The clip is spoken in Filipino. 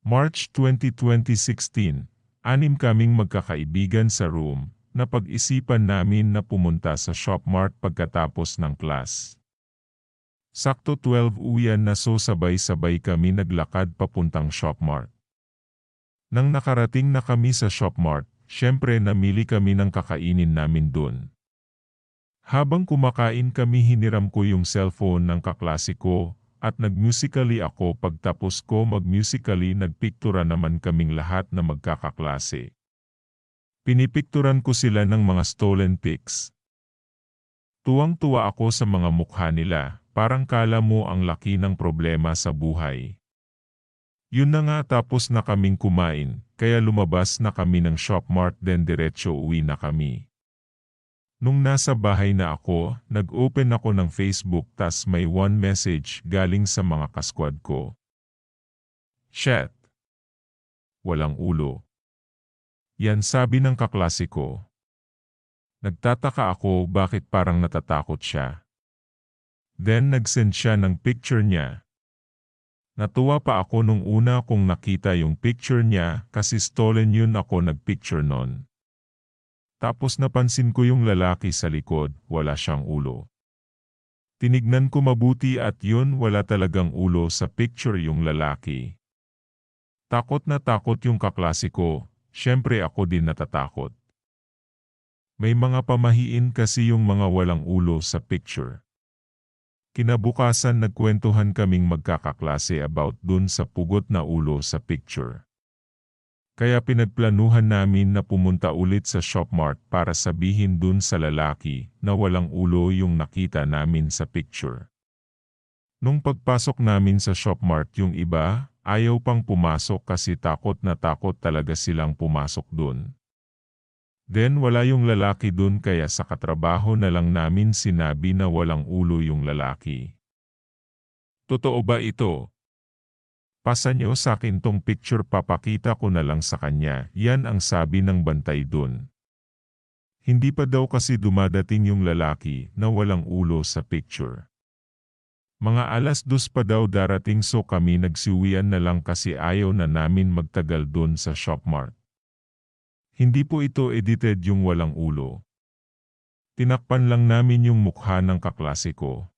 March 2016, anim kaming magkakaibigan sa room, napag-isipan namin na pumunta sa Shopmart pagkatapos ng class. Sakto 12 uyan na so sabay-sabay kami naglakad papuntang Shopmart. Nang nakarating na kami sa Shopmart, syempre namili kami ng kakainin namin dun. Habang kumakain kami hiniram ko yung cellphone ng kaklase ko, at nag-musically ako pagtapos ko mag-musically nagpiktura naman kaming lahat na magkakaklase. Pinipikturan ko sila ng mga stolen pics. Tuwang-tuwa ako sa mga mukha nila, parang kala mo ang laki ng problema sa buhay. Yun na nga tapos na kaming kumain, kaya lumabas na kami ng Shopmart then diretso uwi na kami. Nung nasa bahay na ako, nag-open ako ng Facebook tas may one message galing sa mga kaskwad ko. Shit! Walang ulo. Yan sabi ng kaklase ko. Nagtataka ako bakit parang natatakot siya. Then nag-send siya ng picture niya. Natuwa pa ako nung una kong nakita yung picture niya kasi stolen yun ako nagpicture nun. Tapos napansin ko yung lalaki sa likod, wala siyang ulo. Tinignan ko mabuti at yun wala talagang ulo sa picture yung lalaki. Takot na takot yung kaklase ko, syempre ako din natatakot. May mga pamahiin kasi yung mga walang ulo sa picture. Kinabukasan nagkwentuhan kaming magkakaklase about dun sa pugot na ulo sa picture. Kaya pinagplanuhan namin na pumunta ulit sa Shopmart para sabihin dun sa lalaki na walang ulo yung nakita namin sa picture. Nung pagpasok namin sa Shopmart yung iba, ayaw pang pumasok kasi takot na takot talaga silang pumasok dun. Then wala yung lalaki dun kaya sa katrabaho na lang namin sinabi na walang ulo yung lalaki. Totoo ba ito? Pasa niyo sa akin tong picture papakita ko na lang sa kanya, yan ang sabi ng bantay dun. Hindi pa daw kasi dumadating yung lalaki na walang ulo sa picture. Mga 2:00 pa daw darating so kami nagsiuwian na lang kasi ayaw na namin magtagal dun sa Shopmart. Hindi po ito edited yung walang ulo. Tinakpan lang namin yung mukha ng kaklase ko.